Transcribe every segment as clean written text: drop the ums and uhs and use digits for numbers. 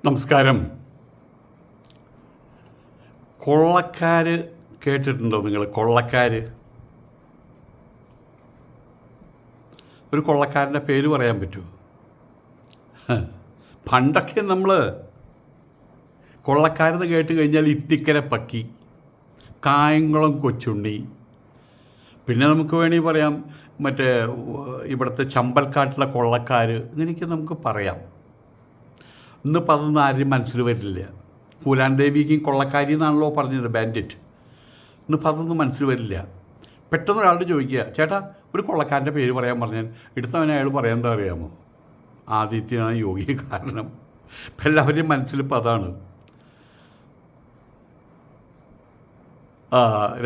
നമസ്കാരം. കൊള്ളക്കാർ കേട്ടിട്ടുണ്ടോ നിങ്ങൾ? കൊള്ളക്കാർ. ഒരു കൊള്ളക്കാരൻ്റെ പേര് പറയാൻ പറ്റുമോ? പണ്ടൊക്കെ നമ്മൾ കൊള്ളക്കാരെന്ന് കേട്ട് കഴിഞ്ഞാൽ ഇത്തിക്കര പക്കി, കായംകുളം കൊച്ചുണ്ണി, പിന്നെ നമുക്ക് വേണമെങ്കിൽ പറയാം മറ്റേ ഇവിടുത്തെ ചമ്പൽക്കാട്ടിലെ കൊള്ളക്കാർ, ഇങ്ങനെയൊക്കെ നമുക്ക് പറയാം. ഇന്നിപ്പോൾ അതൊന്നും ആരും മനസ്സിൽ വരില്ല. പൂലാൻ ദേവിക്കും കൊള്ളക്കാരി എന്നാണല്ലോ പറഞ്ഞത്, ബാൻഡിറ്റ്. ഇന്നിപ്പോൾ അതൊന്നും മനസ്സിൽ വരില്ല. പെട്ടെന്ന് ഒരാളോട് ചോദിക്കുക, ചേട്ടാ ഒരു കൊള്ളക്കാരൻ്റെ പേര് പറയാൻ പറഞ്ഞാൽ എടുത്തവനെ അയാൾ പറയാൻ എന്താ അറിയാമോ? ആദിത്യനാണ് യോഗി. കാരണം ഇപ്പം എല്ലാവരുടെയും മനസ്സിലിപ്പോൾ അതാണ്.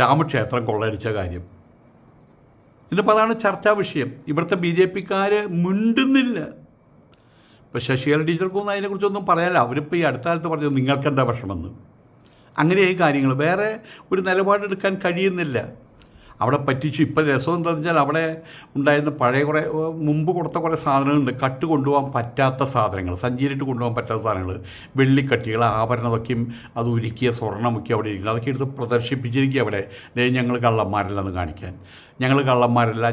രാമക്ഷേത്രം കൊള്ളയടിച്ച കാര്യം. ഇന്നിപ്പോൾ അതാണ് ചർച്ചാ വിഷയം. ഇവിടുത്തെ BJP-ക്കാർ മിണ്ടുന്നില്ല. ഇപ്പോൾ ശശികല ടീച്ചർക്കൊന്നും അതിനെക്കുറിച്ചൊന്നും പറയാനില്ല. അവരിപ്പോൾ ഈ അടുത്ത കാലത്ത് പറഞ്ഞു നിങ്ങൾക്കെന്താ വിഷമെന്ന്. അങ്ങനെയായി കാര്യങ്ങൾ. വേറെ ഒരു നിലപാടെടുക്കാൻ കഴിയുന്നില്ല. അവിടെ പറ്റിച്ചു. ഇപ്പം രസം എന്താണെന്ന് വെച്ചാൽ അവിടെ ഉണ്ടായിരുന്ന പഴയ കുറേ മുമ്പ് കൊടുത്ത കുറേ സാധനങ്ങളുണ്ട്, കട്ട് കൊണ്ടുപോകാൻ പറ്റാത്ത സാധനങ്ങൾ, സഞ്ചിയിലിട്ട് കൊണ്ടുപോകാൻ പറ്റാത്ത സാധനങ്ങൾ, വെള്ളിക്കട്ടികൾ, ആഭരണമൊക്കെയും അത് ഉരുക്കിയ സ്വർണ്ണമൊക്കെ അവിടെ ഇരിക്കുന്നത്. അതൊക്കെ എടുത്ത് പ്രദർശിപ്പിച്ചിരിക്കുക അവിടെ. ഞങ്ങൾ കള്ളന്മാരല്ലെന്ന് കാണിക്കാൻ. ഞങ്ങൾ കള്ളന്മാരല്ല,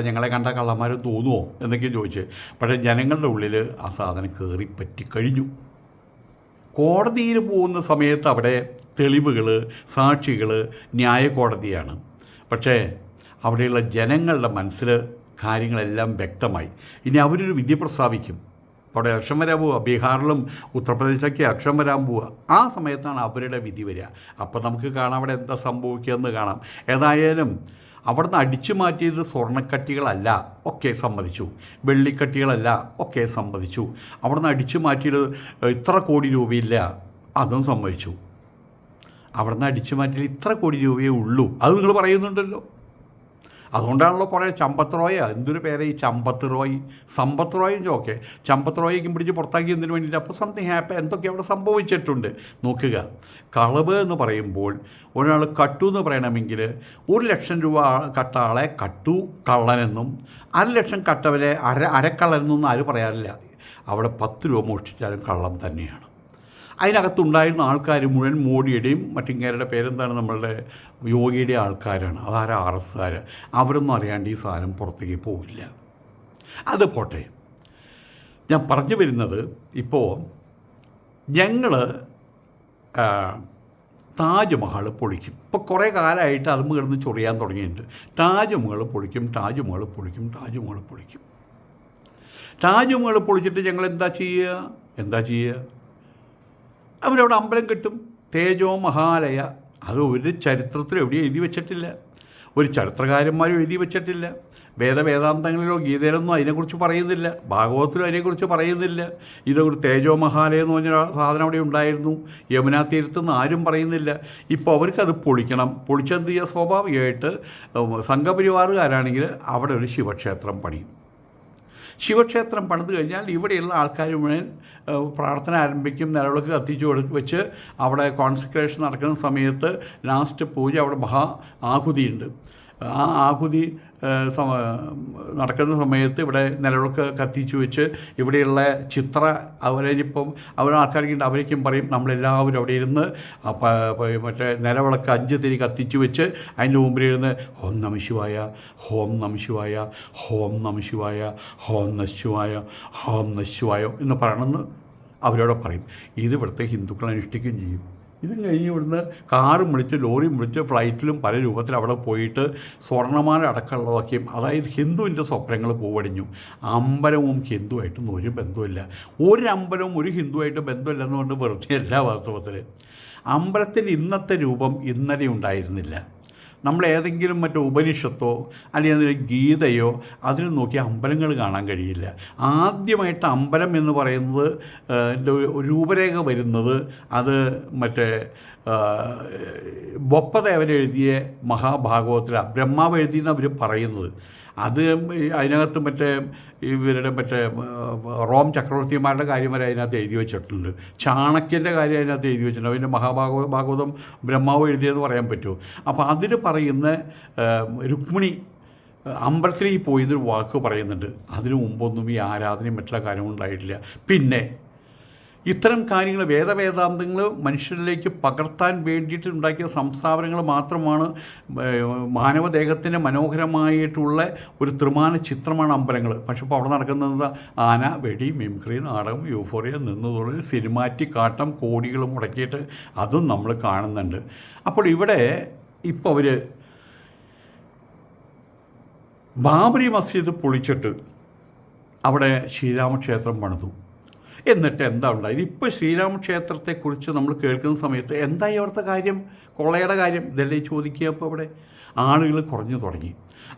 ഞങ്ങളെ കണ്ട കള്ളന്മാർ തോന്നുമോ എന്നൊക്കെയും ചോദിച്ച്. പക്ഷേ ജനങ്ങളുടെ ഉള്ളിൽ ആ സാധനം കയറി പറ്റിക്കഴിഞ്ഞു. കോടതിയിൽ പോകുന്ന സമയത്ത് അവിടെ തെളിവുകൾ, സാക്ഷികൾ, ന്യായക്കോടതിയാണ്. പക്ഷേ അവിടെയുള്ള ജനങ്ങളുടെ മനസ്സിൽ കാര്യങ്ങളെല്ലാം വ്യക്തമായി. ഇനി അവരൊരു വിധി പ്രസ്താവിക്കും. അവിടെ ഇലക്ഷൻ വരാൻ പോവുക. ബീഹാറിലും ഉത്തർപ്രദേശിലൊക്കെ ഇലക്ഷൻ വരാൻ പോവുക. ആ സമയത്താണ് അവരുടെ വിധി വരിക. അപ്പോൾ നമുക്ക് കാണാം അവിടെ എന്താ സംഭവിക്കുകയെന്ന് കാണാം. ഏതായാലും അവിടുന്ന് അടിച്ചു മാറ്റിയത് സ്വർണ്ണക്കട്ടികളല്ല, ഒക്കെ സമ്മതിച്ചു. വെള്ളിക്കട്ടികളല്ല, ഒക്കെ സമ്മതിച്ചു. അവിടുന്ന് അടിച്ചു മാറ്റിയത് ഇത്ര കോടി രൂപയില്ല, അതും സമ്മതിച്ചു. അവിടുന്ന് അടിച്ചു മാറ്റിയത് ഇത്ര കോടി രൂപയേ ഉള്ളൂ, അത് നിങ്ങൾ പറയുന്നുണ്ടല്ലോ. അതുകൊണ്ടാണല്ലോ കുറേ ചമ്പത്ത് റോയ, എന്തൊരു പേരെ ഈ ചമ്പത്ത് റോയ്, സമ്പത്ത് റോയും ചോക്കെ ചമ്പത്ത് റോയ്ക്കും പിടിച്ച് പുറത്താക്കിയതിന് വേണ്ടിയിട്ട്. അപ്പോൾ സംതിങ് ഹാപ്പി, എന്തൊക്കെ അവിടെ സംഭവിച്ചിട്ടുണ്ട് നോക്കുക. കളവ് എന്ന് പറയുമ്പോൾ ഒരാൾ കട്ടു എന്ന് പറയണമെങ്കിൽ 1,00,000 രൂപ കട്ട ആളെ കട്ടു കള്ളനെന്നും 1,00,000 കട്ടവരെ അരക്കള്ളനെന്നൊന്നും ആരും പറയാറില്ല. അവിടെ 10 രൂപ മോഷ്ടിച്ചാലും കള്ളം തന്നെയാണ്. അതിനകത്തുണ്ടായിരുന്ന ആൾക്കാർ മുഴുവൻ മോഡിയുടെയും മറ്റിങ്ങേരുടെ പേരെന്താണ്, നമ്മളുടെ യോഗിയുടെ ആൾക്കാരാണ്. അതാരാ? RSകാർ. അവരൊന്നും അറിയാണ്ട് ഈ സാധനം പുറത്തേക്ക് പോവില്ല. അത് പോട്ടെ. ഞാൻ പറഞ്ഞു വരുന്നത്, ഇപ്പോൾ ഞങ്ങൾ താജ്മഹൽ പൊളിക്കും. ഇപ്പോൾ കുറേ കാലമായിട്ട് അതും കിടന്ന് ചൊറിയാൻ തുടങ്ങിയിട്ടുണ്ട്. താജ്മഹൽ പൊളിക്കും, താജ്മഹൽ പൊളിക്കും, താജ്മഹൽ പൊളിക്കും. താജ്മഹൽ പൊളിച്ചിട്ട് ഞങ്ങൾ എന്താ ചെയ്യുക? അവരവിടെ അമ്പലം കെട്ടും. തേജോ മഹാലയ. അത് ഒരു ചരിത്രത്തിൽ എവിടെയും എഴുതി വെച്ചിട്ടില്ല, ഒരു ചരിത്രകാരന്മാരും എഴുതി വെച്ചിട്ടില്ല. വേദാന്തങ്ങളിലോ ഗീതയിലൊന്നും അതിനെക്കുറിച്ച് പറയുന്നില്ല, ഭാഗവത്തിലും അതിനെക്കുറിച്ച് പറയുന്നില്ല. ഇതൊരു തേജോ മഹാലയ എന്ന് പറഞ്ഞ സാധനം അവിടെ ഉണ്ടായിരുന്നു, യമുനാ തീരത്തെന്ന് ആരും പറയുന്നില്ല. ഇപ്പോൾ അവർക്കത് പൊളിക്കണം. പൊളിച്ചെന്ത് ചെയ്യുക? സ്വാഭാവികമായിട്ട് സംഘപരിവാറുകാരാണെങ്കിൽ അവിടെ ഒരു ശിവക്ഷേത്രം പണിയും. ശിവക്ഷേത്രം പണിത് കഴിഞ്ഞാൽ ഇവിടെയുള്ള ആൾക്കാർ മുഴുവൻ പ്രാർത്ഥന ആരംഭിക്കും. നിലവിളക്ക് കത്തിച്ചു വെച്ച് അവിടെ കോൺസെക്രേഷൻ നടക്കുന്ന സമയത്ത് ലാസ്റ്റ് പൂജ, അവിടെ മഹാ ആഹുതിയുണ്ട്. ആ ആഹുതി നടക്കുന്ന സമയത്ത് ഇവിടെ നിലവിളക്ക് കത്തിച്ചു വെച്ച് ഇവിടെയുള്ള അവരിപ്പം ആൾക്കാർക്കുണ്ട്, അവരേക്കും പറയും നമ്മളെല്ലാവരും അവിടെ ഇരുന്ന് മറ്റേ നിലവിളക്ക് 5 തിരി കത്തിച്ചു വെച്ച് അതിൻ്റെ മുമ്പിലിരുന്ന് ഓം നമഃ ശിവായ, ഹോം നമഃ ശിവായ, ഹോം നമഃ ശിവായ, ഹോം നമഃ ശിവായ, ഹോം നമഃ ശിവായ എന്ന് പറയണമെന്ന് അവരോട് പറയും. ഇത് ഇവിടുത്തെ ഹിന്ദുക്കൾ അനുഷ്ഠിക്കുകയും ചെയ്യും. ഇത് കഴിഞ്ഞ് ഇവിടുന്ന് കാറും വിളിച്ച് ലോറിയും വിളിച്ച് ഫ്ലൈറ്റിലും പല രൂപത്തിൽ അവിടെ പോയിട്ട് സ്വർണ്ണമാല അടക്കമുള്ളതൊക്കെയും, അതായത് ഹിന്ദുവിൻ്റെ സ്വപ്നങ്ങൾ പൂവടിഞ്ഞു. അമ്പലവും ഹിന്ദുവായിട്ടൊന്നും ഒരു ബന്ധമില്ല. ഒരു അമ്പലവും ഒരു ഹിന്ദുവായിട്ട് ബന്ധമില്ലെന്നുകൊണ്ട് വെറുതെ എല്ലാ വാസ്തവത്തിൽ. അമ്പലത്തിൻ്റെ ഇന്നത്തെ രൂപം ഇന്നലെ ഉണ്ടായിരുന്നില്ല. നമ്മൾ ഏതെങ്കിലും മറ്റേ ഉപനിഷത്തോ അല്ലെങ്കിൽ ഗീതയോ അതിൽ നോക്കി അമ്പലങ്ങൾ കാണാൻ കഴിയില്ല. ആദ്യമായിട്ട് അമ്പലം എന്ന് പറയുന്നത് രൂപരേഖ വരുന്നത് അത് മറ്റേ ബൊപ്പദേവൻ എഴുതിയ മഹാഭാഗവതത്തിലാണ്. ബ്രഹ്മാവ് എഴുതിയെന്ന് അവർ പറയുന്നത്. അത് അതിനകത്ത് ഇവരുടെ റോം ചക്രവർത്തിമാരുടെ കാര്യം വരെ അതിനകത്ത് എഴുതി വെച്ചിട്ടുണ്ട്. ചാണക്യൻ്റെ കാര്യം അതിനകത്ത് എഴുതി വെച്ചിട്ടുണ്ട്. അതിൻ്റെ ഭാഗവതം ബ്രഹ്മാവ് എഴുതിയെന്ന് പറയാൻ പറ്റുമോ? അപ്പോൾ അതിൽ പറയുന്ന രുക്മിണി അമ്പലത്തിലേക്ക് പോയതൊരു വാക്ക് പറയുന്നുണ്ട്. അതിനു മുമ്പൊന്നും ഈ ആരാധനയും മറ്റുള്ള കാര്യങ്ങളും ഉണ്ടായിട്ടില്ല. പിന്നെ ഇത്തരം കാര്യങ്ങൾ വേദവേദാന്തങ്ങൾ മനുഷ്യരിലേക്ക് പകർത്താൻ വേണ്ടിയിട്ട് ഉണ്ടാക്കിയ സംസ്ഥാപനങ്ങൾ മാത്രമാണ് മാനവദേഹത്തിൻ്റെ മനോഹരമായിട്ടുള്ള ഒരു ത്രിമാന ചിത്രമാണ് അമ്പലങ്ങൾ. പക്ഷെ ഇപ്പോൾ അവിടെ നടക്കുന്നത് ആന, വെടി, മിമിക്രി, നാടകം, യൂഫോറിയ, നിന്നുതൊഴിൽ, സിനിമാറ്റിക് ആട്ടം, കോടികൾ മുടക്കിയിട്ട് അതും നമ്മൾ കാണുന്നുണ്ട്. അപ്പോൾ ഇവിടെ ഇപ്പോൾ അവർ ബാബറി മസ്ജിദ് പൊളിച്ചിട്ട് അവിടെ ശ്രീരാമക്ഷേത്രം പണിതു. എന്നിട്ട് എന്താ ഉണ്ടായത്? ഇപ്പോൾ ശ്രീരാമക്ഷേത്രത്തെക്കുറിച്ച് നമ്മൾ കേൾക്കുന്ന സമയത്ത് എന്തായി അവിടുത്തെ കാര്യം? കൊള്ളയുടെ കാര്യം ഇതല്ലേ ചോദിക്കുക. അപ്പോൾ അവിടെ ആളുകൾ കുറഞ്ഞു തുടങ്ങി.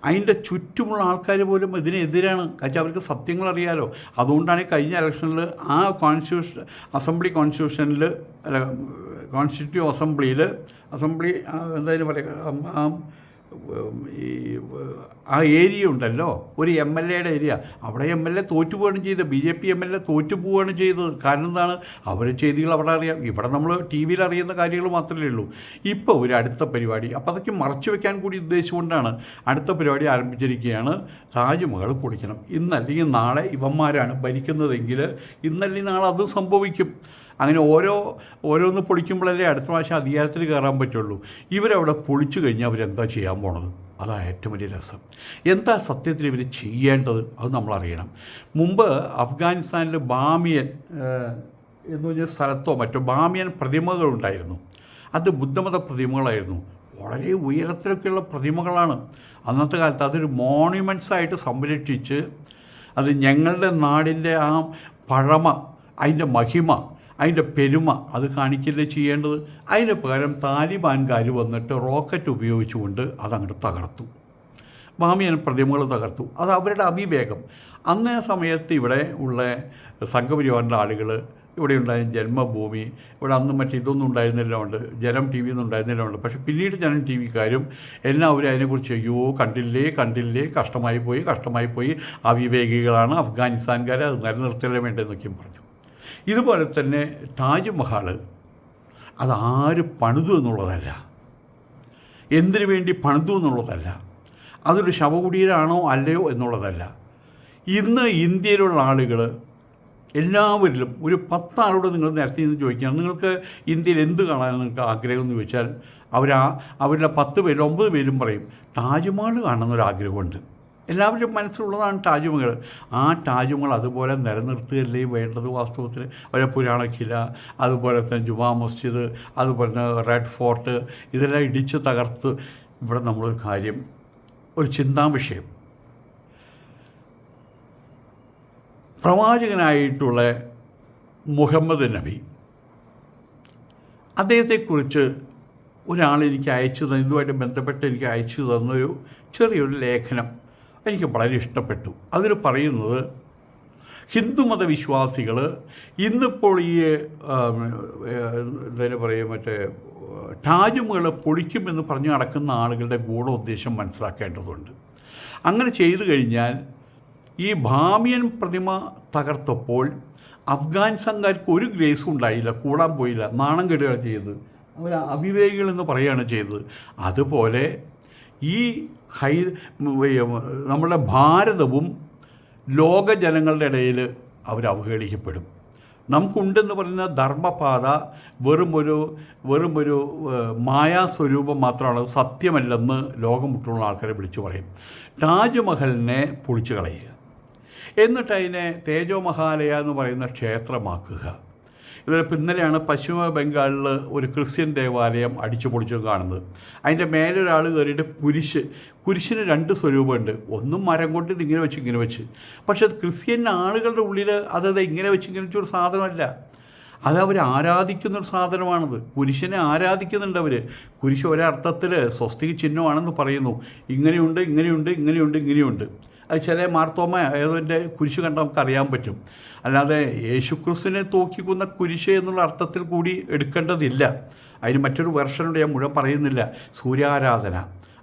അതിൻ്റെ ചുറ്റുമുള്ള ആൾക്കാർ പോലും ഇതിനെതിരാണ്. കാരണം അവർക്ക് സത്യങ്ങൾ അറിയാലോ. അതുകൊണ്ടാണ് കഴിഞ്ഞ ഇലക്ഷനിൽ ആ അസംബ്ലി കോൺസ്റ്റിറ്റ്യൂഷനിൽ അസംബ്ലി എന്തായാലും പറയുക, ആ ഏരിയ ഉണ്ടല്ലോ, ഒരു MLA-യുടെ ഏരിയ, അവിടെ MLA തോറ്റുപോവുകയാണ് ചെയ്തത്. BJP MLA തോറ്റുപോവുകയാണ് ചെയ്തത്. കാരണം എന്താണ്? അവരുടെ ചെയ്തികൾ അവിടെ അറിയാം. ഇവിടെ നമ്മൾ TV-യിൽ അറിയുന്ന കാര്യങ്ങൾ മാത്രമേ ഉള്ളൂ. ഇപ്പോൾ ഒരു അടുത്ത പരിപാടി, അപ്പോൾ അതൊക്കെ മറച്ചു വെക്കാൻ കൂടി ഉദ്ദേശിച്ചുകൊണ്ടാണ് അടുത്ത പരിപാടി ആരംഭിച്ചിരിക്കുകയാണ്. താജ്മഹൽ പൊളിക്കണം. ഇന്നല്ലെങ്കിൽ നാളെ ഇവന്മാരാണ് ഭരിക്കുന്നതെങ്കിൽ ഇന്നല്ലെങ്കിൽ നാളെ അത് സംഭവിക്കും. അങ്ങനെ ഓരോന്ന് പൊളിക്കുമ്പോഴല്ലേ അടുത്ത പ്രാവശ്യം അധികാരത്തിൽ കയറാൻ പറ്റുള്ളൂ. ഇവരവിടെ പൊളിച്ചു കഴിഞ്ഞാൽ അവരെന്താ ചെയ്യാൻ പോണത്? അതാണ് ഏറ്റവും വലിയ രസം. എന്താ സത്യത്തിൽ ഇവർ ചെയ്യേണ്ടത്? അത് നമ്മളറിയണം. മുമ്പ് അഫ്ഗാനിസ്ഥാനിൽ ബാമിയൻ എന്ന് പറഞ്ഞ സ്ഥലത്തോ മറ്റോ ബാമിയൻ പ്രതിമകളുണ്ടായിരുന്നു. അത് ബുദ്ധമത പ്രതിമകളായിരുന്നു. വളരെ ഉയരത്തിലൊക്കെയുള്ള പ്രതിമകളാണ്. അന്നത്തെ കാലത്ത് അതൊരു മോണ്യുമെൻറ്റ്സായിട്ട് സംരക്ഷിച്ച് അത് ഞങ്ങളുടെ നാടിൻ്റെ ആ പഴമ, അതിൻ്റെ മഹിമ, അതിൻ്റെ പെരുമ അത് കാണിക്കല്ലേ ചെയ്യേണ്ടത്. അതിന് പകരം താലിബാൻകാർ വന്നിട്ട് റോക്കറ്റ് ഉപയോഗിച്ചുകൊണ്ട് അതങ്ങോട്ട് തകർത്തു. ബാമിയൻ പ്രതിമകൾ തകർത്തു. അത് അവരുടെ അവിവേകം. അന്നേ സമയത്ത് ഇവിടെ ഉള്ള സംഘപരിവാറിൻ്റെ ആളുകൾ, ഇവിടെ ഉണ്ടായ ജന്മഭൂമി, ഇവിടെ അന്ന് ഇതൊന്നും ഉണ്ടായിരുന്നില്ല ഉണ്ട്, ജനം TV ഒന്നും ഉണ്ടായിരുന്നില്ല ഉണ്ട്. പക്ഷേ പിന്നീട് ജനം TV ക്കാരും എല്ലാവരും അതിനെക്കുറിച്ച് അയ്യോ കണ്ടില്ലേ കഷ്ടമായി പോയി അവിവേകികളാണ് അഫ്ഗാനിസ്ഥാൻകാർ, അത് നിലനിർത്തലേ വേണ്ടതെന്നൊക്കെയും പറഞ്ഞു. ഇതുപോലെ തന്നെ താജ്മഹൽ അതാര് പണിതു എന്നുള്ളതല്ല, എന്തിനു വേണ്ടി പണിതു എന്നുള്ളതല്ല, അതൊരു ശവകുടീരാണോ അല്ലയോ എന്നുള്ളതല്ല. ഇന്ന് ഇന്ത്യയിലുള്ള ആളുകൾ എല്ലാവരിലും ഒരു 10 ആളോട് നിങ്ങൾ നേരത്തെ നിന്ന് ചോദിക്കുകയാണ്, നിങ്ങൾക്ക് ഇന്ത്യയിൽ എന്ത് കാണാൻ നിങ്ങൾക്ക് ആഗ്രഹം എന്ന് ചോദിച്ചാൽ അവരുടെ 10 പേരും 9 പേരും പറയും താജ്മഹൽ കാണണമെന്നൊരാഗ്രഹമുണ്ട്. എല്ലാവരും മനസ്സിലുള്ളതാണ് താജ്മഹൽ. ആ താജ്മഹൽ അതുപോലെ നിലനിർത്തുകയല്ലേ വേണ്ടത് വാസ്തവത്തിൽ. അവരെ പുരാണക്കില, അതുപോലെ തന്നെ ജുമാ മസ്ജിദ്, അതുപോലെ തന്നെ റെഡ് ഫോർട്ട്, ഇതെല്ലാം ഇടിച്ച് തകർത്ത് ഇവിടെ നമ്മളൊരു കാര്യം, ഒരു ചിന്താവിഷയം, പ്രവാചകനായിട്ടുള്ള മുഹമ്മദ് നബി, അദ്ദേഹത്തെക്കുറിച്ച് ഒരാൾ എനിക്ക് ഇതുമായിട്ട് ബന്ധപ്പെട്ട് എനിക്ക് അയച്ചു തന്നൊരു ചെറിയൊരു ലേഖനം എനിക്ക് വളരെ ഇഷ്ടപ്പെട്ടു. അതിൽ പറയുന്നത് ഹിന്ദുമത വിശ്വാസികൾ ഇന്നിപ്പോൾ ഈ എന്തായാലും പറയുക താജ്മഹൽ പൊളിക്കുമെന്ന് പറഞ്ഞ് നടക്കുന്ന ആളുകളുടെ ഗൂഢോദ്ദേശം മനസ്സിലാക്കേണ്ടതുണ്ട്. അങ്ങനെ ചെയ്തു കഴിഞ്ഞാൽ ഈ ബാമിയൻ പ്രതിമ തകർത്തപ്പോൾ അഫ്ഗാനിസ്ഥാൻകാർക്ക് ഒരു ഗ്രേസും ഉണ്ടായില്ല, കൂടാൻ പോയില്ല, നാണം കെടുകയാണ് ചെയ്തത്. അവർ അവിവേകികളെന്ന് പറയുകയാണ് ചെയ്തത്. അതുപോലെ ഈ നമ്മുടെ ഭാരതവും ലോക ജനങ്ങളുടെ ഇടയിൽ അവർ അവഹേളിക്കപ്പെടും. നമുക്കുണ്ടെന്ന് പറയുന്ന ധർമ്മപാത വെറുമൊരു മായാസ്വരൂപം മാത്രമാണ്, സത്യമല്ലെന്ന് ലോകമുട്ടുള്ള ആൾക്കാരെ വിളിച്ചു പറയും. താജ്മഹലിനെ പൊളിച്ചു കളയുക, എന്നിട്ട് അതിനെ തേജോ മഹാലയ എന്ന് പറയുന്ന ക്ഷേത്രമാക്കുക. ഇതിലിപ്പോൾ ഇന്നലെയാണ് പശ്ചിമ ബംഗാളിൽ ഒരു ക്രിസ്ത്യൻ ദേവാലയം അടിച്ചു പൊളിച്ചു കാണുന്നത്. അതിൻ്റെ മേലൊരാൾ കയറിയിട്ട് കുരിശിന് 2 സ്വരൂപമുണ്ട്. ഒന്നും മരം കൊണ്ട് ഇതിങ്ങനെ വെച്ച്. പക്ഷെ അത് ക്രിസ്ത്യൻ ആളുകളുടെ ഉള്ളിൽ ഇങ്ങനെ വെച്ചൊരു സാധനമല്ല, അത് അവർ ആരാധിക്കുന്നൊരു സാധനമാണത്. കുരിശിനെ ആരാധിക്കുന്നുണ്ട് അവർ. കുരിശ് ഒരർത്ഥത്തിൽ സ്വസ്തിക ചിഹ്നമാണെന്ന് പറയുന്നു. ഇങ്ങനെയുണ്ട്. അത് ചില മാർത്തോമ ഏതോൻ്റെ കുരിശ് കണ്ടാൽ നമുക്ക് അറിയാൻ പറ്റും. അല്ലാതെ യേശുക്രിസ്തുവിനെ തൂക്കിക്കുന്ന കുരിശ് എന്നുള്ള അർത്ഥത്തിൽ കൂടി എടുക്കേണ്ടതില്ല. അതിന് മറ്റൊരു വെർഷനുണ്ട്, ഞാൻ മുഴുവൻ പറയുന്നില്ല. സൂര്യാരാധന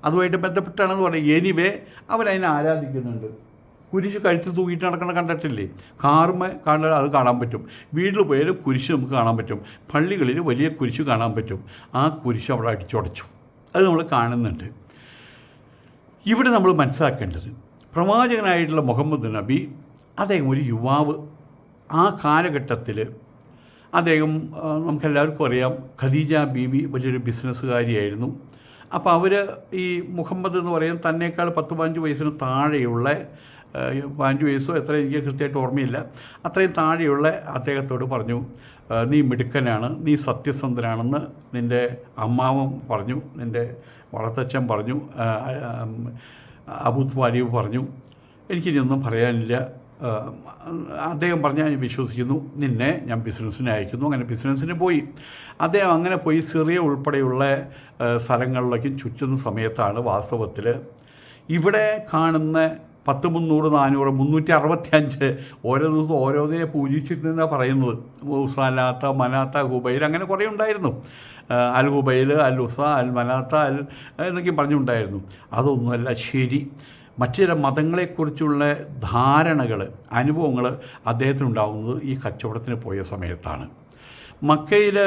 അതുമായിട്ട് ബന്ധപ്പെട്ടാണെന്ന് പറയും. എനിവേ അവരതിനെ ആരാധിക്കുന്നുണ്ട്. കുരിശ് കഴുത്തിൽ തൂക്കിയിട്ട് നടക്കണം കണ്ടിട്ടില്ലേ? അത് കാണാൻ പറ്റും. വീട്ടിൽ പോയാലും കുരിശ് നമുക്ക് കാണാൻ പറ്റും. പള്ളികളിൽ വലിയ കുരിശ് കാണാൻ പറ്റും. ആ കുരിശ് അവിടെ അടിച്ചുടച്ചു, അത് നമ്മൾ കാണുന്നുണ്ട്. ഇവിടെ നമ്മൾ മനസ്സിലാക്കേണ്ടത്, പ്രവാചകനായിട്ടുള്ള മുഹമ്മദ് നബി അദ്ദേഹം ഒരു യുവാവ്. ആ കാലഘട്ടത്തിൽ അദ്ദേഹം നമുക്കെല്ലാവർക്കും അറിയാം, ഖദീജ ബീവി വലിയൊരു ബിസിനസ്സുകാരിയായിരുന്നു. അപ്പോൾ അവർ ഈ മുഹമ്മദ് എന്ന് പറയുന്നത് തന്നേക്കാൾ 10-15 വയസ്സിന് താഴെയുള്ള 15 വയസ്സോ എത്ര എനിക്ക് കൃത്യമായിട്ട് ഓർമ്മയില്ല, അത്രയും താഴെയുള്ള അദ്ദേഹത്തോട് പറഞ്ഞു, നീ മിടുക്കനാണ്, നീ സത്യസന്ധനാണെന്ന് നിൻ്റെ അമ്മാവൻ പറഞ്ഞു, നിൻ്റെ വളർത്തച്ഛൻ പറഞ്ഞു, അബൂ ത്വാലിബ് പറഞ്ഞു, എനിക്കിനിയൊന്നും പറയാനില്ല. അദ്ദേഹം പറഞ്ഞാൽ ഞാൻ വിശ്വസിക്കുന്നു, നിന്നെ ഞാൻ ബിസിനസ്സിന് അയക്കുന്നു. അങ്ങനെ ബിസിനസ്സിന് പോയി. അദ്ദേഹം അങ്ങനെ പോയി സിറിയ ഉൾപ്പെടെയുള്ള സ്ഥലങ്ങളിലേക്കും ചുറ്റുന്ന സമയത്താണ് വാസ്തവത്തിൽ ഇവിടെ കാണുന്ന 10, 300, 400, 365 ഓരോ ദിവസവും ഓരോന്നിനെ പൂജിച്ചിരുന്നെന്നാണ് പറയുന്നത്. ഉസാലാത്ത, മനാത്ത, ഹുബൈൽ, അങ്ങനെ കുറേ ഉണ്ടായിരുന്നു. അൽ ഹുബൈൽ, അൽ ഉസ, അൽ മനാത്ത, അൽ എന്നൊക്കെ പറഞ്ഞുണ്ടായിരുന്നു. അതൊന്നുമല്ല ശരി. മറ്റു ചില മതങ്ങളെക്കുറിച്ചുള്ള ധാരണകൾ, അനുഭവങ്ങൾ അദ്ദേഹത്തിനുണ്ടാകുന്നത് ഈ കച്ചവടത്തിന് പോയ സമയത്താണ്. മക്കയിൽ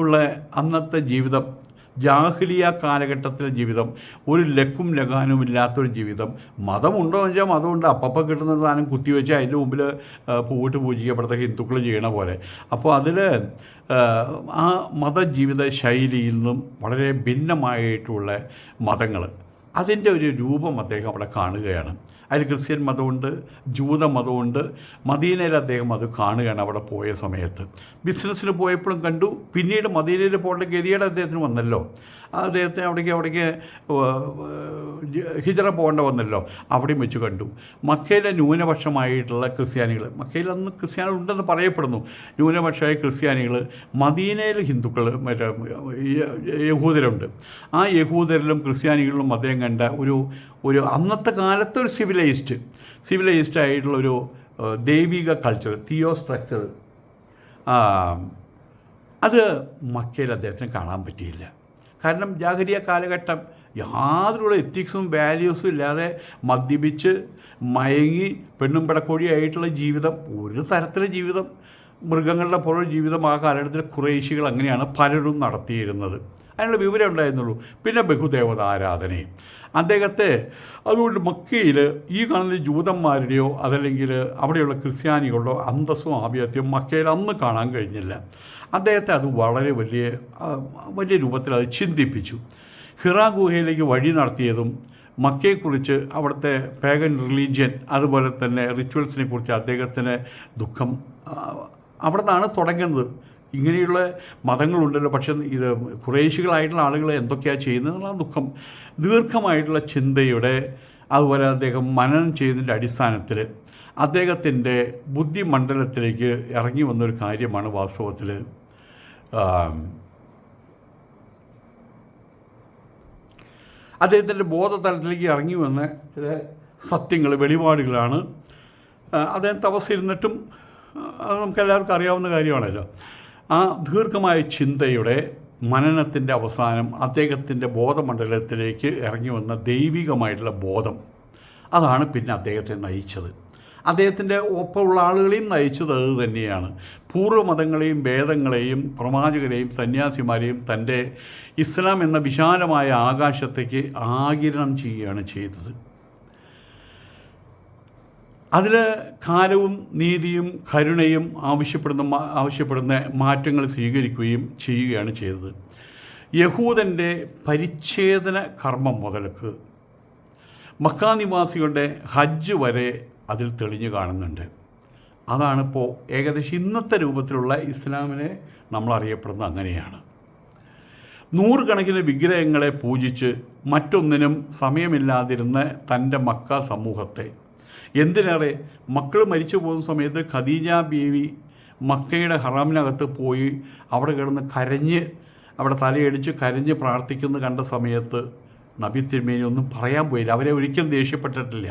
ഉള്ള അന്നത്തെ ജീവിതം, ജാഹിലിയ കാലഘട്ടത്തിലെ ജീവിതം, ഒരു ലക്കും ലഗാനും ഇല്ലാത്തൊരു ജീവിതം. മതമുണ്ടോ എന്ന് വെച്ചാൽ മതമുണ്ട്, അപ്പം കിട്ടുന്ന സാധനം കുത്തിവെച്ച് അതിൻ്റെ മുമ്പിൽ പൂവിട്ട് പൂജിക്കപ്പെടുത്ത ഹിന്ദുക്കൾ ചെയ്യണ പോലെ. അപ്പോൾ അതിൽ ആ മതജീവിത ശൈലിയിൽ നിന്നും വളരെ ഭിന്നമായിട്ടുള്ള മതങ്ങൾ, അതിൻ്റെ ഒരു രൂപം അദ്ദേഹം അവിടെ കാണുകയാണ്. അതിൽ ക്രിസ്ത്യൻ മതമുണ്ട്, ജൂത മതമുണ്ട്. മദീനയിൽ അദ്ദേഹം അത് കാണുകയാണ് അവിടെ പോയ സമയത്ത്. ബിസിനസ്സിന് പോയപ്പോഴും കണ്ടു. പിന്നീട് മദീനയിൽ പോകേണ്ട ഗതികേട് അദ്ദേഹത്തിന് വന്നല്ലോ. അദ്ദേഹത്തെ അവിടേക്ക് ഹിജറ പോകേണ്ട വന്നല്ലോ. അവിടെയും വെച്ച് കണ്ടു. മക്കയിലെ ന്യൂനപക്ഷമായിട്ടുള്ള ക്രിസ്ത്യാനികൾ, മക്കയിൽ അന്ന് ക്രിസ്ത്യാനികൾ ഉണ്ടെന്ന് പറയപ്പെടുന്നു, ന്യൂനപക്ഷമായ ക്രിസ്ത്യാനികൾ, മദീനയിൽ ഹിന്ദുക്കൾ, മറ്റേ യഹൂദരുണ്ട്. ആ യഹൂദരിലും ക്രിസ്ത്യാനികളിലും അദ്ദേഹം കണ്ട ഒരു അന്നത്തെ കാലത്തെ ഒരു സിവിലൈസ്ഡ് ആയിട്ടുള്ളൊരു ദൈവിക കൾച്ചർ, തിയോ സ്ട്രക്ചർ, അത് മക്കയിൽ അദ്ദേഹത്തിന് കാണാൻ പറ്റിയില്ല. കാരണം ജാഹിലിയ കാലഘട്ടം യാതൊരു എത്തിക്സും വാല്യൂസും ഇല്ലാതെ മദ്യപിച്ച് മയങ്ങി പെണ്ണും പിടക്കോഴിയായിട്ടുള്ള ജീവിതം, ഒരു തരത്തിലെ ജീവിതം, മൃഗങ്ങളുടെ പോലെ ജീവിതം ആ കാലഘട്ടത്തിൽ ഖുറൈശികൾ അങ്ങനെയാണ് പലരും നടത്തിയിരുന്നത്. അതിനുള്ള വിവരം ഉണ്ടായിരുന്നുള്ളൂ. പിന്നെ ബഹുദേവത ആരാധനയും അദ്ദേഹത്തെ. അതുകൊണ്ട് മക്കയിൽ ഈ കാണുന്ന ജൂതന്മാരുടെയോ അതല്ലെങ്കിൽ അവിടെയുള്ള ക്രിസ്ത്യാനികളുടെ അന്തസ്സും ആഭിജാത്യവും മക്കയിൽ അന്ന് കാണാൻ കഴിഞ്ഞില്ല. അദ്ദേഹത്തെ അത് വളരെ വലിയ രൂപത്തിൽ അത് ചിന്തിപ്പിച്ചു. ഹിറ ഗുഹയിലേക്ക് വഴി നടത്തിയതും മക്കയെക്കുറിച്ച്, അവിടുത്തെ പേഗൻ റിലീജിയൻ, അതുപോലെ തന്നെ റിച്വൽസിനെ കുറിച്ച് അദ്ദേഹത്തിന് ദുഃഖം അവിടെ നിന്നാണ് തുടങ്ങുന്നത്. ഇങ്ങനെയുള്ള മതങ്ങളുണ്ടല്ലോ, പക്ഷേ ഇത് ഖുറൈശികളായിട്ടുള്ള ആളുകൾ എന്തൊക്കെയാണ് ചെയ്യുന്നതെന്നുള്ള ദുഃഖം, ദീർഘമായിട്ടുള്ള ചിന്തയുടെ, അതുപോലെ അദ്ദേഹം മനനം ചെയ്യുന്നതിൻ്റെ അടിസ്ഥാനത്തിൽ അദ്ദേഹത്തിൻ്റെ ബുദ്ധിമണ്ഡലത്തിലേക്ക് ഇറങ്ങി വന്നൊരു കാര്യമാണ് വാസ്തവത്തിൽ അദ്ദേഹത്തിൻ്റെ ബോധതലത്തിലേക്ക് ഇറങ്ങി വന്ന ചില സത്യങ്ങൾ, വെളിപാടുകളാണ്. അദ്ദേഹം തപസ്സിരുന്നിട്ടും അത് നമുക്കെല്ലാവർക്കും അറിയാവുന്ന കാര്യമാണല്ലോ. ആ ദീർഘമായ ചിന്തയുടെ മനനത്തിൻ്റെ അവസാനം അദ്ദേഹത്തിൻ്റെ ബോധമണ്ഡലത്തിലേക്ക് ഇറങ്ങി വന്ന ദൈവികമായിട്ടുള്ള ബോധം, അതാണ് പിന്നെ അദ്ദേഹത്തെ നയിച്ചത്. അദ്ദേഹത്തിൻ്റെ ഒപ്പമുള്ള ആളുകളെയും നയിച്ചത് അത് തന്നെയാണ്. പൂർവ്വമതങ്ങളെയും വേദങ്ങളെയും പ്രവാചകരെയും സന്യാസിമാരെയും തൻ്റെ ഇസ്ലാം എന്ന വിശാലമായ ആകാശത്തേക്ക് ആഗിരണം ചെയ്യുകയാണ് ചെയ്തത്. അതിൽ കാലവും നീതിയും കരുണയും ആവശ്യപ്പെടുന്ന മാറ്റങ്ങൾ സ്വീകരിക്കുകയും ചെയ്യുകയാണ് ചെയ്തത്. യഹൂദൻ്റെ പരിച്ഛേദന കർമ്മം മുതൽക്ക് മക്കാ നിവാസികളുടെ ഹജ്ജ് വരെ അതിൽ തെളിഞ്ഞു കാണുന്നുണ്ട്. അതാണിപ്പോൾ ഏകദേശം ഇന്നത്തെ രൂപത്തിലുള്ള ഇസ്ലാമിനെ നമ്മൾ അറിയപ്പെടുന്നത് അങ്ങനെയാണ്. നൂറുകണക്കിന് വിഗ്രഹങ്ങളെ പൂജിച്ച് മറ്റൊന്നിനും സമയമില്ലാതിരുന്ന തൻ്റെ മക്ക സമൂഹത്തെ, എന്തിനേറെ മക്കൾ മരിച്ചു പോകുന്ന സമയത്ത് ഖദീജ ബീവി മക്കയുടെ ഹറാമിനകത്ത് പോയി അവിടെ കിടന്ന് കരഞ്ഞ്, അവിടെ തലയടിച്ച് കരഞ്ഞ് പ്രാർത്ഥിക്കുന്നത് കണ്ട സമയത്ത് നബി തിരുമേനി ഒന്നും പറയാൻ പോയില്ല. അവരെ ഒരിക്കലും ദേഷ്യപ്പെട്ടിട്ടില്ല.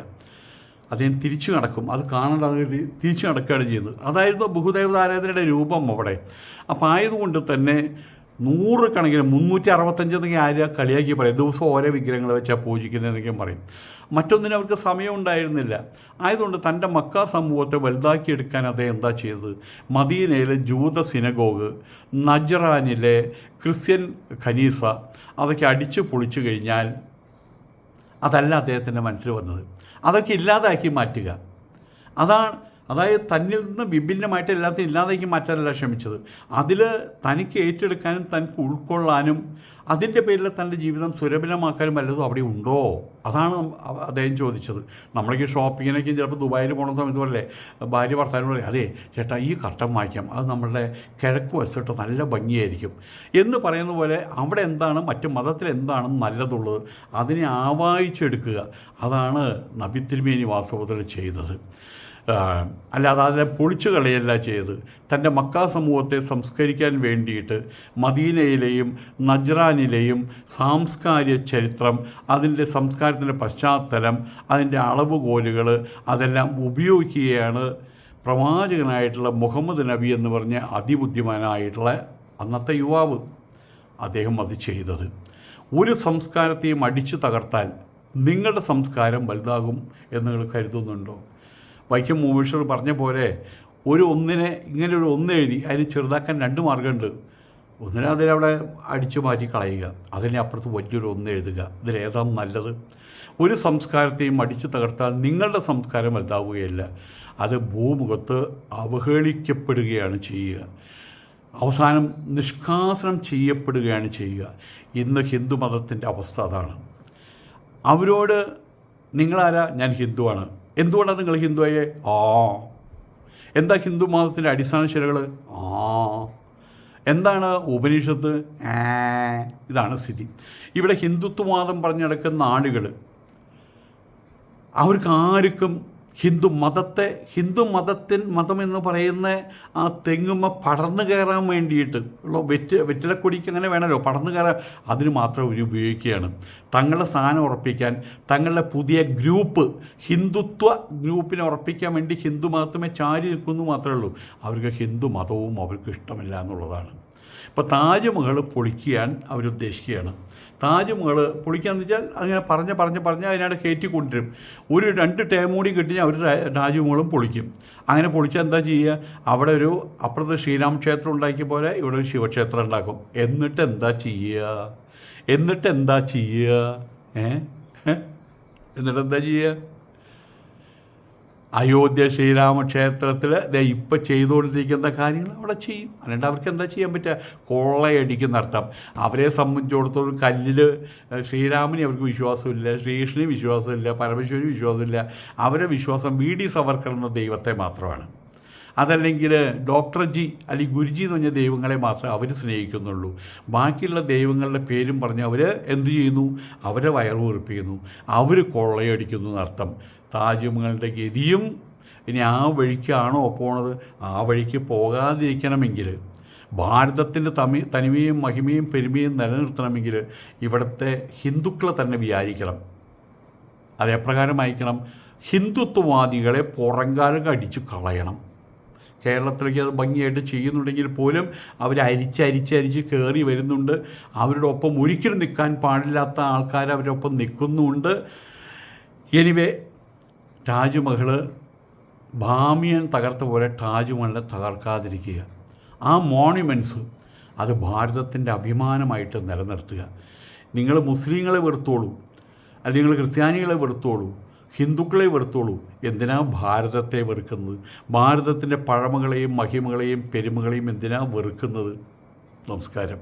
അദ്ദേഹം തിരിച്ചു നടക്കും, അത് കാണേണ്ട തിരിച്ചു നടക്കുകയാണ് ചെയ്യുന്നത്. അതായിരുന്നു ബഹുദേവത ആരാധനയുടെ രൂപം അവിടെ. അപ്പോൾ ആയതുകൊണ്ട് തന്നെ നൂറുകണക്കിന് 365 എന്നൊക്കെ ആരും കളിയാക്കി പറയും. ദിവസം ഓരോ വിഗ്രഹങ്ങൾ വെച്ചാൽ പൂജിക്കുന്നതെന്നൊക്കെ പറയും. മറ്റൊന്നിനും അവർക്ക് സമയം ഉണ്ടായിരുന്നില്ല. ആയതുകൊണ്ട് തൻ്റെ മക്ക സമൂഹത്തെ വലുതാക്കിയെടുക്കാൻ അദ്ദേഹം എന്താ ചെയ്തത്? മദീനയിലെ ജൂത സിനഗോഗ്, നജ്റാനിലെ ക്രിസ്ത്യൻ ഖനീസ, അതൊക്കെ അടിച്ചു പൊളിച്ചു കഴിഞ്ഞാൽ അതല്ല അദ്ദേഹത്തിൻ്റെ മനസ്സിൽ വന്നത്. അതൊക്കെ ഇല്ലാതാക്കി മാറ്റുക. അതായത് തന്നിൽ നിന്ന് വിഭിന്നമായിട്ട് എല്ലാത്തിനും ഇല്ലാതേക്ക് മാറ്റാനല്ല ശ്രമിച്ചത്. അതിൽ തനിക്ക് ഏറ്റെടുക്കാനും തനിക്ക് ഉൾക്കൊള്ളാനും അതിൻ്റെ പേരിൽ തൻ്റെ ജീവിതം സുലഭമാക്കാനും വല്ലതും അവിടെ ഉണ്ടോ? അതാണ് അദ്ദേഹം ചോദിച്ചത്. നമ്മളൊക്കെ ഷോപ്പിങ്ങിനൊക്കെ ചിലപ്പോൾ ദുബായിൽ പോകുന്ന സമയത്ത് പറയല്ലേ, ഭാര്യ ഭർത്താവിനോട് പറയും, അതെ ചേട്ടാ ഈ കർട്ടൻ വാങ്ങിക്കാം, അത് നമ്മളുടെ കിഴക്ക് വശത്ത് നല്ല ഭംഗിയായിരിക്കും എന്ന് പറയുന്ന പോലെ അവിടെ എന്താണ് മറ്റു മതത്തിൽ എന്താണ് നല്ലതുള്ളത് അതിനെ ആവാഹിച്ചെടുക്കുക. അതാണ് നബി തിരുമേനി വാസ്തവത്തിൽ ചെയ്തത്. അല്ലാതെ അതിനെ പൊളിച്ചു കളയല്ല ചെയ്ത് തൻ്റെ മക്ക സമൂഹത്തെ സംസ്കരിക്കാൻ വേണ്ടിയിട്ട് മദീനയിലെയും നജ്റാനിലെയും സാംസ്കാരിക ചരിത്രം, അതിൻ്റെ സംസ്കാരത്തിൻ്റെ പശ്ചാത്തലം, അതിൻ്റെ അളവുകോലുകൾ അതെല്ലാം ഉപയോഗിക്കുകയാണ് പ്രവാചകനായിട്ടുള്ള മുഹമ്മദ് നബി എന്ന് പറഞ്ഞ അതിബുദ്ധിമാനായിട്ടുള്ള അന്നത്തെ യുവാവ് അദ്ദേഹം അത് ചെയ്തത്. ഒരു സംസ്കാരത്തെയും അടിച്ചു തകർത്താൽ നിങ്ങളുടെ സംസ്കാരം വലുതാകും എന്ന് നിങ്ങൾ കരുതുന്നുണ്ടോ? വൈക്കം മുബഷീർ പറഞ്ഞ പോലെ ഒന്നിനെ ഇങ്ങനെ ഒന്നെഴുതി അതിന് ചെറുതാക്കാൻ 2 മാർഗ്ഗമുണ്ട്. ഒന്നിനെ അതിലവിടെ അടിച്ചു മാറ്റി കളയുക, അതിനെ അപ്പുറത്ത് വലിയൊരു എഴുതുക. ഇതിലേതാണ് നല്ലത്? ഒരു സംസ്കാരത്തെയും അടിച്ചു തകർത്താൽ നിങ്ങളുടെ സംസ്കാരം വലുതാവുകയില്ല, അത് ഭൂമുഖത്ത് അവഹേളിക്കപ്പെടുകയാണ് ചെയ്യുക, അവസാനം നിഷ്കാസനം ചെയ്യപ്പെടുകയാണ് ചെയ്യുക. ഇന്ന് ഹിന്ദു മതത്തിൻ്റെ അവസ്ഥ അതാണ്. അവരോട് നിങ്ങളാരാ? ഞാൻ ഹിന്ദുവാണ്. എന്തുകൊണ്ടാണ് നിങ്ങൾ ഹിന്ദുവായേ? എന്താ ഹിന്ദു മതത്തിൻ്റെ അടിസ്ഥാന ശിലകൾ? എന്താണ് ഉപനിഷത്ത്? ഇതാണ് സ്ഥിതി. ഇവിടെ ഹിന്ദുത്വവാദം പറഞ്ഞു നടക്കുന്ന ആളുകൾ അവർക്ക് ആർക്കും ഹിന്ദു മതമെന്ന് പറയുന്ന ആ തെങ്ങുമ്മ പടർന്നു കയറാൻ വേണ്ടിയിട്ട് ഉള്ള വെറ്റിലക്കൊടിക്ക് അങ്ങനെ വേണമല്ലോ പടർന്നു കയറാൻ, അതിന് മാത്രം അവർ ഉപയോഗിക്കുകയാണ്. തങ്ങളുടെ സ്ഥാനം ഉറപ്പിക്കാൻ, തങ്ങളുടെ പുതിയ ഗ്രൂപ്പ് ഹിന്ദുത്വ ഗ്രൂപ്പിനെ ഉറപ്പിക്കാൻ വേണ്ടി ഹിന്ദു മതത്തിനെ ചാരി നിൽക്കുന്നു മാത്രമേ ഉള്ളൂ. അവർക്ക് ഹിന്ദു മതവും അവർക്ക് ഇഷ്ടമില്ല എന്നുള്ളതാണ്. ഇപ്പോൾ താജ്മഹൽ പൊളിക്കാൻ അവരുദ്ദേശിക്കുകയാണ്. താജ്മഹൽ പൊളിക്കാന്ന് വെച്ചാൽ അങ്ങനെ പറഞ്ഞ് അതിനവിടെ കയറ്റിക്കൊണ്ടിരും. 2 ടേം കൂടി കിട്ടിയാൽ അവർ താജ്മഹലും പൊളിക്കും. അങ്ങനെ പൊളിച്ചാൽ എന്താ ചെയ്യുക? അവിടെ അപ്പുറത്ത് ശ്രീരാമക്ഷേത്രം ഉണ്ടാക്കിയ പോലെ ഇവിടെ ഒരു ശിവക്ഷേത്രം ഉണ്ടാക്കും. എന്നിട്ട് എന്താ ചെയ്യുക? അയോധ്യ ശ്രീരാമക്ഷേത്രത്തിൽ ഇപ്പം ചെയ്തുകൊണ്ടിരിക്കുന്ന കാര്യങ്ങൾ അവിടെ ചെയ്യും. അല്ലാണ്ട് അവർക്ക് എന്താ ചെയ്യാൻ പറ്റുക? കൊള്ളയടിക്കുന്നർത്ഥം. അവരെ സംബന്ധിച്ചിടത്തോളം കല്ലിൽ ശ്രീരാമന് അവർക്ക് വിശ്വാസമില്ല, ശ്രീകൃഷ്ണന് വിശ്വാസമില്ല, പരമേശ്വരന് വിശ്വാസമില്ല. അവരുടെ വിശ്വാസം വി.ഡി. സവർക്കർ എന്ന ദൈവത്തെ മാത്രമാണ്. അതല്ലെങ്കിൽ ഡോക്ടർ ജി അല്ലെങ്കിൽ ഗുരുജി എന്ന് പറഞ്ഞ ദൈവങ്ങളെ മാത്രമേ അവർ സ്നേഹിക്കുന്നുള്ളൂ. ബാക്കിയുള്ള ദൈവങ്ങളുടെ പേരും പറഞ്ഞ് അവർ എന്തു ചെയ്യുന്നു? അവരെ വയറ് വീർപ്പിക്കുന്നു, അവർ കൊള്ളയടിക്കുന്നു എന്നർത്ഥം. താജ്മഹലിൻ്റെ ഗതിയും ഇനി ആ വഴിക്കാണോ പോണത്? ആ വഴിക്ക് പോകാതിരിക്കണമെങ്കിൽ, ഭാരതത്തിൻ്റെ തനിമയും മഹിമയും പെരുമയും നിലനിർത്തണമെങ്കിൽ ഇവിടുത്തെ ഹിന്ദുക്കളെ തന്നെ വിചാരിക്കണം. അതേപ്രകാരമായിരിക്കണം. ഹിന്ദുത്വവാദികളെ പുറംകാലം അടിച്ചു കളയണം. കേരളത്തിലേക്ക് അത് ഭംഗിയായിട്ട് ചെയ്യുന്നുണ്ടെങ്കിൽ പോലും അവർ അരിച്ച് കയറി വരുന്നുണ്ട്. അവരുടെ ഒപ്പം ഒരിക്കലും നിൽക്കാൻ പാടില്ലാത്ത ആൾക്കാർ അവരുടെ ഒപ്പം നിൽക്കുന്നുമുണ്ട്. എനിവേ, താജ്മഹൽ ഭാമിയൻ തകർത്ത പോലെ താജ്മഹലിനെ തകർക്കാതിരിക്കുക. ആ മോണ്യുമെൻറ്റ്സ് അത് ഭാരതത്തിൻ്റെ അഭിമാനമായിട്ട് നിലനിർത്തുക. നിങ്ങൾ മുസ്ലിങ്ങളെ വെറുത്തോളൂ, അല്ലെങ്കിൽ നിങ്ങൾ ക്രിസ്ത്യാനികളെ വെറുത്തോളൂ, ഹിന്ദുക്കളെ വെറുത്തോളൂ. എന്തിനാ ഭാരതത്തെ വെറുക്കുന്നത്? ഭാരതത്തിൻ്റെ പഴമകളെയും മഹിമകളെയും പെരുമകളെയും എന്തിനാ വെറുക്കുന്നത്? നമസ്കാരം.